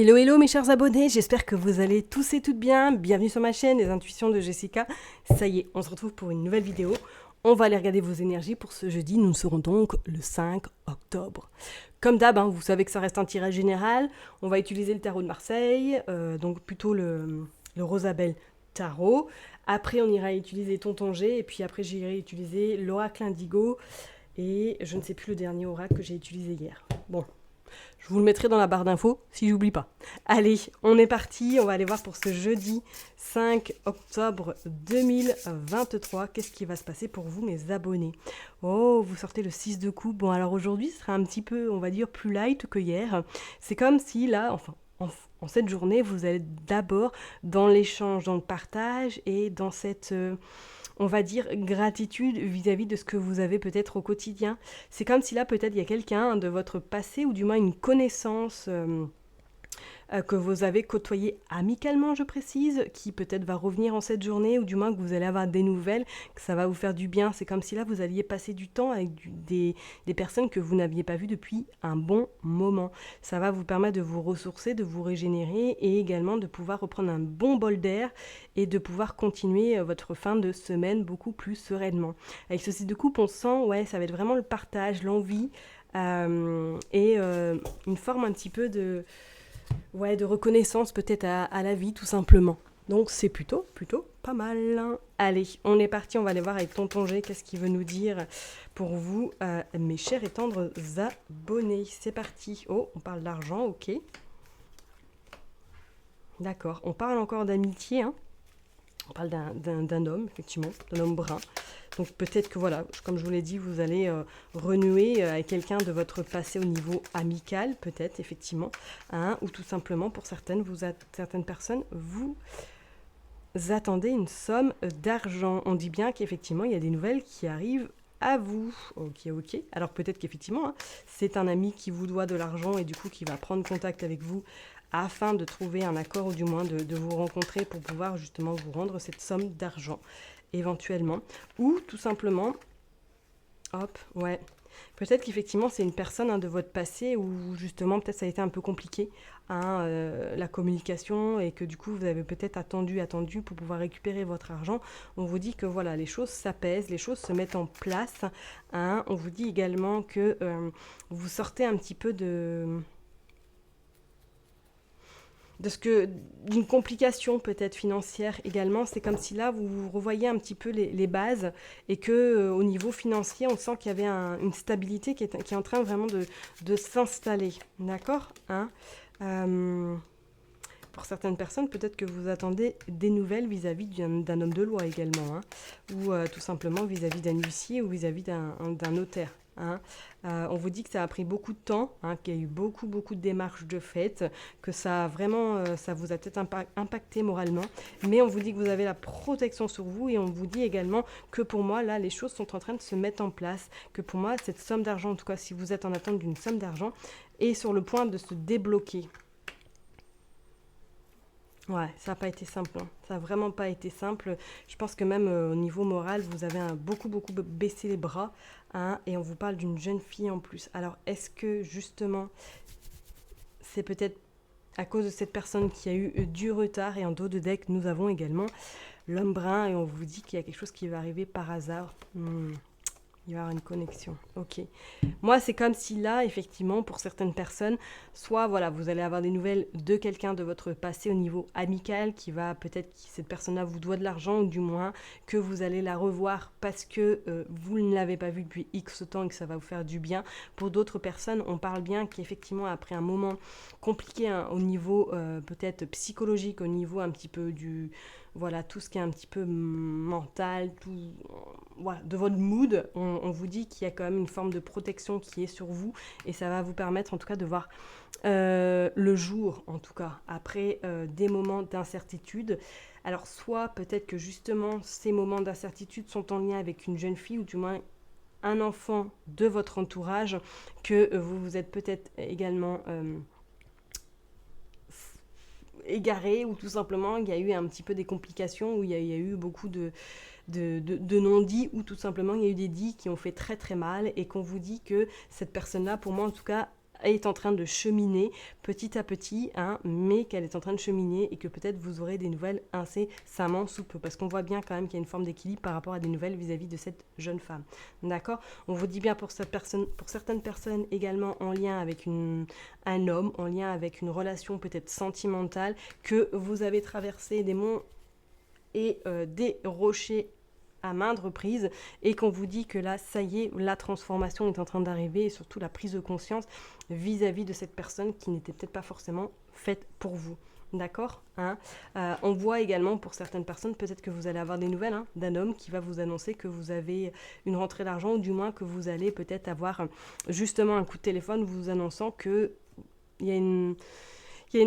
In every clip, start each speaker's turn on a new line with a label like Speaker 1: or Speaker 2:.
Speaker 1: Hello hello mes chers abonnés, j'espère que vous allez tous et toutes bien. Bienvenue sur ma chaîne, les intuitions de Jessica. Ça y est, on se retrouve pour une nouvelle vidéo. On va aller regarder vos énergies pour ce jeudi. Nous serons donc le 5 octobre. Comme d'hab, vous savez que ça reste un tirage général. On va utiliser le tarot de Marseille, donc plutôt le Rosabelle tarot. Après, on ira utiliser Tonton G, et puis après, j'irai utiliser l'oracle indigo. Et je ne sais plus le dernier oracle que j'ai utilisé hier. Bon, je vous le mettrai dans la barre d'infos si j'oublie pas. Allez, on est parti. On va aller voir pour ce jeudi 5 octobre 2023. Qu'est-ce qui va se passer pour vous, mes abonnés? Oh, vous sortez le 6 de coupe. Bon, alors aujourd'hui, ce sera un petit peu, on va dire, plus light que hier. C'est comme si là, enfin, en cette journée, vous allez d'abord dans l'échange, dans le partage et dans cette... on va dire gratitude vis-à-vis de ce que vous avez peut-être au quotidien. C'est comme si là peut-être il y a quelqu'un de votre passé ou du moins une connaissance que vous avez côtoyé amicalement, je précise, qui peut-être va revenir en cette journée ou du moins que vous allez avoir des nouvelles, que ça va vous faire du bien. C'est comme si là vous alliez passer du temps avec des personnes que vous n'aviez pas vues depuis un bon moment. Ça va vous permettre de vous ressourcer, de vous régénérer et également de pouvoir reprendre un bon bol d'air et de pouvoir continuer votre fin de semaine beaucoup plus sereinement. Avec ce site de coupe, on sent, ouais, ça va être vraiment le partage, l'envie et une forme un petit peu de reconnaissance peut-être à la vie tout simplement. Donc c'est plutôt pas mal. Allez, on est parti, on va aller voir avec Tonton G qu'est-ce qu'il veut nous dire pour vous, mes chers et tendres abonnés. C'est parti. Oh, on parle d'argent, ok. D'accord, on parle encore d'amitié, hein. On parle d'un homme, effectivement, d'un homme brun. Donc peut-être que voilà, comme je vous l'ai dit, vous allez renouer avec quelqu'un de votre passé au niveau amical, peut-être, effectivement. Ou tout simplement, pour certaines personnes, vous attendez une somme d'argent. On dit bien qu'effectivement, il y a des nouvelles qui arrivent à vous. Ok. Alors peut-être qu'effectivement, c'est un ami qui vous doit de l'argent et du coup qui va prendre contact avec vous afin de trouver un accord ou du moins de vous rencontrer pour pouvoir justement vous rendre cette somme d'argent éventuellement. Ou tout simplement, peut-être qu'effectivement c'est une personne de votre passé où justement peut-être ça a été un peu compliqué la communication et que du coup vous avez peut-être attendu pour pouvoir récupérer votre argent. On vous dit que voilà, les choses s'apaisent, les choses se mettent en place. On vous dit également que vous sortez un petit peu d'une complication peut-être financière également. C'est comme si là vous revoyez un petit peu les bases et que au niveau financier on sent qu'il y avait une stabilité qui est en train vraiment de s'installer, d'accord, pour certaines personnes, peut-être que vous attendez des nouvelles vis-à-vis d'un homme de loi également, ou tout simplement vis-à-vis d'un huissier ou vis-à-vis d'un notaire. On vous dit que ça a pris beaucoup de temps, qu'il y a eu beaucoup de démarches de fait, que ça a vraiment, ça vous a peut-être impacté moralement, mais on vous dit que vous avez la protection sur vous et on vous dit également que pour moi, là, les choses sont en train de se mettre en place, que pour moi, cette somme d'argent, en tout cas, si vous êtes en attente d'une somme d'argent, est sur le point de se débloquer. Ouais, ça n'a pas été simple, Ça n'a vraiment pas été simple. Je pense que même au niveau moral, vous avez beaucoup baissé les bras, et on vous parle d'une jeune fille en plus. Alors, est-ce que justement, c'est peut-être à cause de cette personne qui a eu du retard et en dos de deck, nous avons également l'homme brun et on vous dit qu'il y a quelque chose qui va arriver par hasard. Il va y avoir une connexion. Ok. Moi, c'est comme si là, effectivement, pour certaines personnes, soit voilà, vous allez avoir des nouvelles de quelqu'un de votre passé au niveau amical qui va peut-être que cette personne-là vous doit de l'argent ou du moins que vous allez la revoir parce que vous ne l'avez pas vue depuis X temps et que ça va vous faire du bien. Pour d'autres personnes, on parle bien qu'effectivement, après un moment compliqué au niveau peut-être psychologique, au niveau un petit peu tout ce qui est un petit peu mental, de votre mood, on vous dit qu'il y a quand même une forme de protection qui est sur vous et ça va vous permettre en tout cas de voir le jour, en tout cas, après des moments d'incertitude. Alors soit peut-être que justement ces moments d'incertitude sont en lien avec une jeune fille ou du moins un enfant de votre entourage que vous vous êtes peut-être également égaré ou tout simplement il y a eu un petit peu des complications où il y a eu beaucoup de non-dits ou tout simplement il y a eu des dits qui ont fait très très mal et qu'on vous dit que cette personne-là, pour moi en tout cas, est en train de cheminer petit à petit, hein, mais qu'elle est en train de cheminer et que peut-être vous aurez des nouvelles incessamment sous peu. Parce qu'on voit bien quand même qu'il y a une forme d'équilibre par rapport à des nouvelles vis-à-vis de cette jeune femme. D'accord? On vous dit bien pour certaines personnes également en lien avec un homme, en lien avec une relation peut-être sentimentale, que vous avez traversé des monts et des rochers à maintes reprises et qu'on vous dit que là, ça y est, la transformation est en train d'arriver et surtout la prise de conscience vis-à-vis de cette personne qui n'était peut-être pas forcément faite pour vous. D'accord, hein. On voit également pour certaines personnes, peut-être que vous allez avoir des nouvelles d'un homme qui va vous annoncer que vous avez une rentrée d'argent ou du moins que vous allez peut-être avoir justement un coup de téléphone vous annonçant qu'il y a une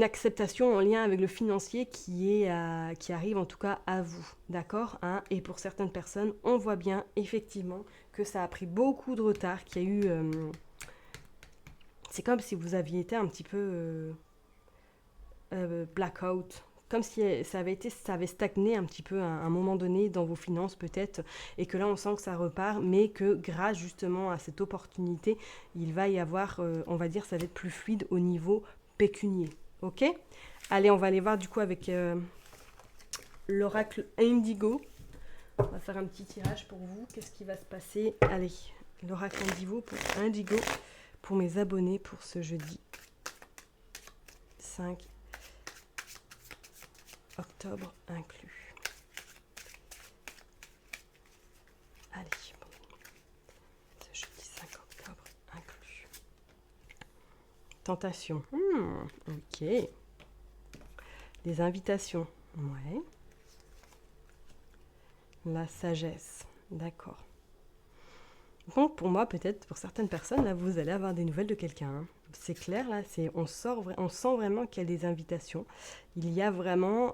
Speaker 1: acceptation en lien avec le financier qui arrive en tout cas à vous, d'accord, hein. Et pour certaines personnes, on voit bien effectivement que ça a pris beaucoup de retard, qu'il y a eu... c'est comme si vous aviez été un petit peu blackout, comme si ça avait stagné un petit peu à un moment donné dans vos finances peut-être, et que là on sent que ça repart, mais que grâce justement à cette opportunité, il va y avoir, on va dire, ça va être plus fluide au niveau pécunier. Ok? Allez, on va aller voir du coup avec l'oracle Indigo. On va faire un petit tirage pour vous. Qu'est-ce qui va se passer? Allez, l'oracle Indigo pour mes abonnés pour ce jeudi 5 octobre inclus. Allez, bon. Ce jeudi 5 octobre inclus. Tentation. Ok. Les invitations. Ouais. La sagesse. D'accord. Donc pour moi, peut-être pour certaines personnes, là, vous allez avoir des nouvelles de quelqu'un. C'est clair, là, on sent vraiment qu'il y a des invitations. Il y a vraiment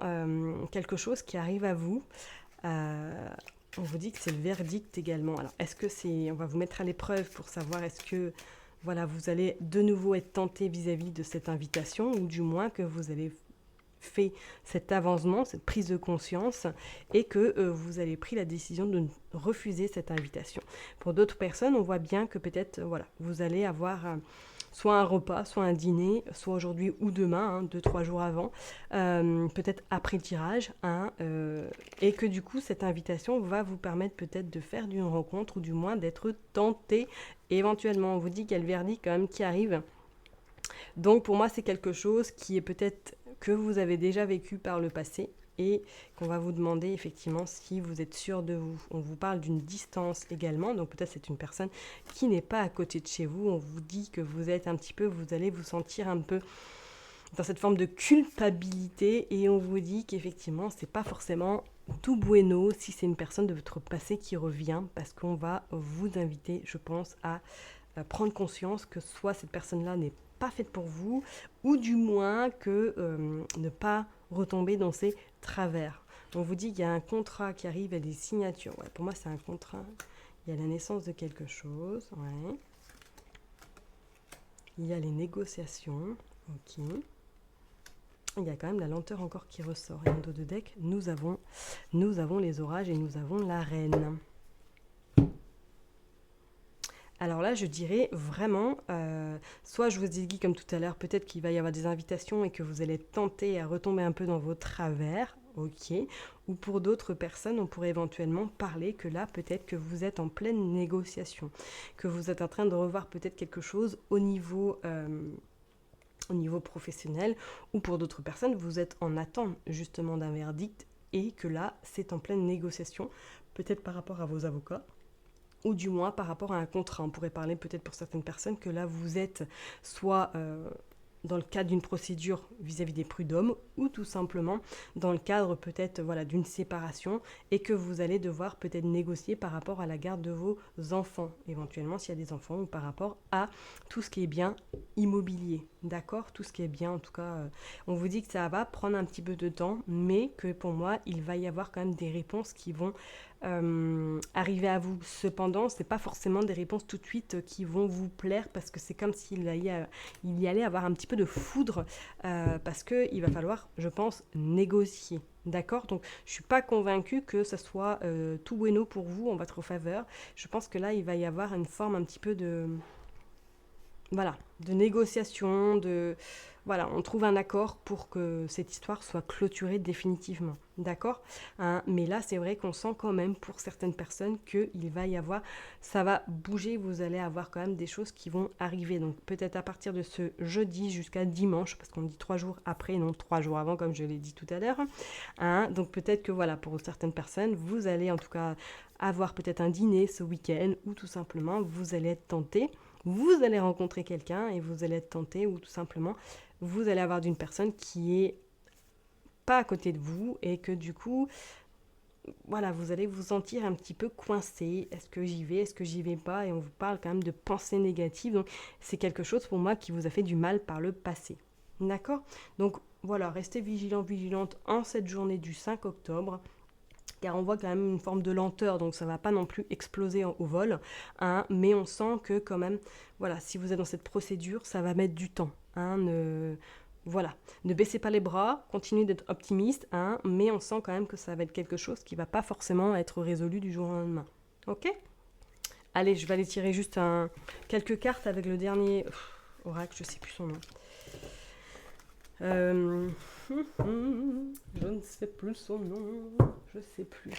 Speaker 1: quelque chose qui arrive à vous. On vous dit que c'est le verdict également. Alors, est-ce que on va vous mettre à l'épreuve pour savoir est-ce que voilà, vous allez de nouveau être tenté vis-à-vis de cette invitation, ou du moins que vous allez fait cet avancement, cette prise de conscience, et que vous avez pris la décision de refuser cette invitation. Pour d'autres personnes, on voit bien que peut-être voilà, vous allez avoir soit un repas, soit un dîner, soit aujourd'hui ou demain, 2-3 jours avant, peut-être après le tirage, et que du coup cette invitation va vous permettre peut-être de faire une rencontre, ou du moins d'être tenté. Et éventuellement, on vous dit qu'il y a le verdict quand même qui arrive. Donc pour moi, c'est quelque chose qui est peut-être que vous avez déjà vécu par le passé et qu'on va vous demander effectivement si vous êtes sûr de vous. On vous parle d'une distance également, donc peut-être c'est une personne qui n'est pas à côté de chez vous. On vous dit que vous êtes un petit peu, vous allez vous sentir un peu dans cette forme de culpabilité, et on vous dit qu'effectivement c'est pas forcément tout bueno si c'est une personne de votre passé qui revient, parce qu'on va vous inviter, je pense, à prendre conscience que soit cette personne-là n'est pas faite pour vous, ou du moins que ne pas retomber dans ses travers. On vous dit qu'il y a un contrat qui arrive, il y a des signatures. Ouais, pour moi, c'est un contrat. Il y a la naissance de quelque chose. Ouais. Il y a les négociations. Ok. Il y a quand même la lenteur encore qui ressort. Et en dos de deck, nous avons les orages et nous avons la reine. Alors là, je dirais vraiment, soit je vous ai dit comme tout à l'heure, peut-être qu'il va y avoir des invitations et que vous allez tenter à retomber un peu dans vos travers, ok. Ou pour d'autres personnes, on pourrait éventuellement parler que là, peut-être que vous êtes en pleine négociation, que vous êtes en train de revoir peut-être quelque chose au niveau professionnel, ou pour d'autres personnes, vous êtes en attente justement d'un verdict et que là, c'est en pleine négociation, peut-être par rapport à vos avocats, ou du moins par rapport à un contrat. On pourrait parler peut-être pour certaines personnes que là vous êtes soit dans le cadre d'une procédure vis-à-vis des prud'hommes, ou tout simplement dans le cadre peut-être d'une séparation, et que vous allez devoir peut-être négocier par rapport à la garde de vos enfants, éventuellement s'il y a des enfants, ou par rapport à tout ce qui est bien immobilier, d'accord, tout ce qui est bien, en tout cas, on vous dit que ça va prendre un petit peu de temps, mais que pour moi, il va y avoir quand même des réponses qui vont arriver à vous. Cependant, ce n'est pas forcément des réponses tout de suite qui vont vous plaire, parce que c'est comme s'il y allait avoir un petit peu de foudre, parce qu'il va falloir, je pense, négocier. D'accord? Donc, je ne suis pas convaincue que ça soit tout bueno pour vous en votre faveur. Je pense que là, il va y avoir une forme un petit peu voilà, de négociation, voilà, on trouve un accord pour que cette histoire soit clôturée définitivement, d'accord, hein. Mais là, c'est vrai qu'on sent quand même pour certaines personnes qu'il va y avoir, ça va bouger, vous allez avoir quand même des choses qui vont arriver. Donc peut-être à partir de ce jeudi jusqu'à dimanche, parce qu'on dit 3 jours après, non 3 jours avant, comme je l'ai dit tout à l'heure, hein. Donc peut-être que voilà, pour certaines personnes, vous allez en tout cas avoir peut-être un dîner ce week-end, ou tout simplement, vous allez être tenté. Vous allez rencontrer quelqu'un et vous allez être tenté, ou tout simplement vous allez avoir d'une personne qui est pas à côté de vous et que du coup, voilà, vous allez vous sentir un petit peu coincé. Est-ce que j'y vais, est-ce que j'y vais pas? Et on vous parle quand même de pensées négatives. Donc c'est quelque chose pour moi qui vous a fait du mal par le passé. D'accord? Donc voilà, restez vigilant, vigilante en cette journée du 5 octobre. Car on voit quand même une forme de lenteur, donc ça ne va pas non plus exploser au vol, hein, mais on sent que quand même, voilà, si vous êtes dans cette procédure, ça va mettre du temps, hein, voilà, ne baissez pas les bras, continuez d'être optimiste, hein, mais on sent quand même que ça va être quelque chose qui ne va pas forcément être résolu du jour au lendemain, ok? Allez, je vais aller tirer juste quelques cartes avec le dernier oracle, je ne sais plus son nom. Je ne sais plus son nom, je sais plus.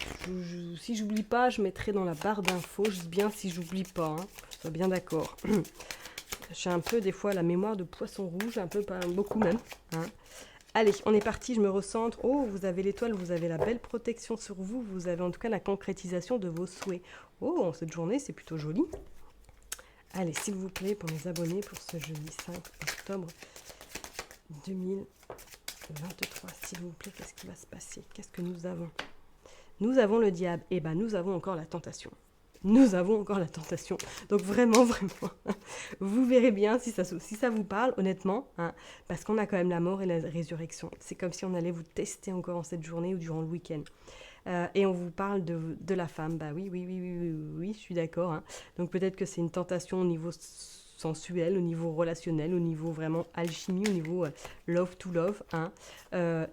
Speaker 1: Si j'oublie pas, je mettrai dans la barre d'infos, je dis bien si j'oublie pas, hein, je sois bien d'accord. J'ai un peu des fois la mémoire de poisson rouge, un peu, pas beaucoup même. Hein. Allez, on est parti, je me recentre. Oh, vous avez l'étoile, vous avez la belle protection sur vous, vous avez en tout cas la concrétisation de vos souhaits. Oh, en cette journée, c'est plutôt joli. Allez, s'il vous plaît, pour mes abonnés, pour ce jeudi 5 octobre 2023, s'il vous plaît, qu'est-ce qui va se passer? Qu'est-ce que nous avons? Nous avons le diable, et ben nous avons encore la tentation. Nous avons encore la tentation. Donc vraiment, vous verrez bien si ça vous parle, honnêtement, hein, parce qu'on a quand même la mort et la résurrection. C'est comme si on allait vous tester encore en cette journée ou durant le week-end. Et on vous parle de la femme. Bah oui, je suis d'accord. Hein. Donc peut-être que c'est une tentation au niveau sensuel, au niveau relationnel, au niveau vraiment alchimie, au niveau love to love. Hein.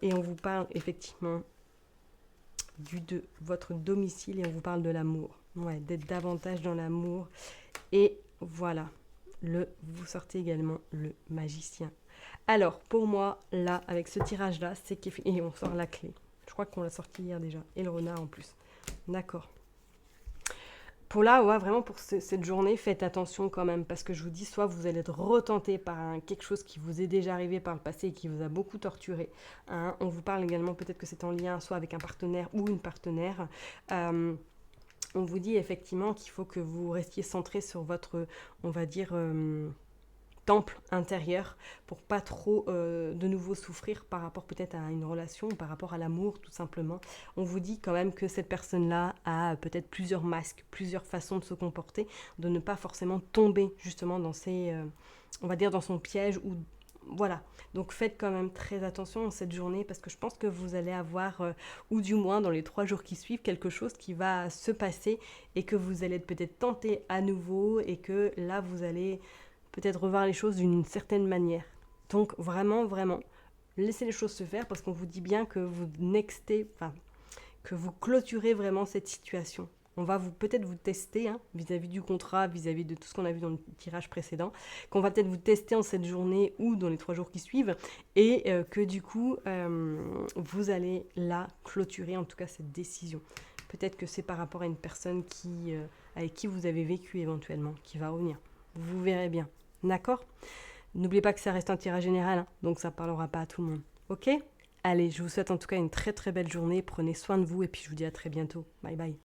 Speaker 1: Et on vous parle effectivement de votre domicile et on vous parle de l'amour. Ouais, d'être davantage dans l'amour. Et voilà, vous sortez également le magicien. Alors, pour moi, là, avec ce tirage-là, c'est et on sort la clé. Je crois qu'on l'a sorti hier déjà. Et le renard en plus. D'accord. Pour là, ouais, vraiment pour cette journée, faites attention quand même. Parce que je vous dis, soit vous allez être retenté par quelque chose qui vous est déjà arrivé par le passé et qui vous a beaucoup torturé. Hein. On vous parle également, peut-être que c'est en lien soit avec un partenaire ou une partenaire. On vous dit effectivement qu'il faut que vous restiez centré sur votre, on va dire, temple intérieur pour pas trop de nouveau souffrir par rapport peut-être à une relation, par rapport à l'amour tout simplement. On vous dit quand même que cette personne-là a peut-être plusieurs masques, plusieurs façons de se comporter, de ne pas forcément tomber justement dans on va dire dans son piège ou voilà, donc faites quand même très attention cette journée parce que je pense que vous allez avoir, ou du moins dans les 3 jours qui suivent, quelque chose qui va se passer et que vous allez être peut-être tenté à nouveau et que là vous allez peut-être revoir les choses d'une certaine manière. Donc vraiment, laissez les choses se faire parce qu'on vous dit bien que vous que vous clôturez vraiment cette situation. On va peut-être vous tester hein, vis-à-vis du contrat, vis-à-vis de tout ce qu'on a vu dans le tirage précédent, qu'on va peut-être vous tester en cette journée ou dans les 3 jours qui suivent, et que du coup, vous allez là clôturer en tout cas cette décision. Peut-être que c'est par rapport à une personne avec qui vous avez vécu éventuellement, qui va revenir. Vous verrez bien. D'accord ? N'oubliez pas que ça reste un tirage général, hein, donc ça ne parlera pas à tout le monde. Ok ? Allez, je vous souhaite en tout cas une très très belle journée. Prenez soin de vous et puis je vous dis à très bientôt. Bye bye.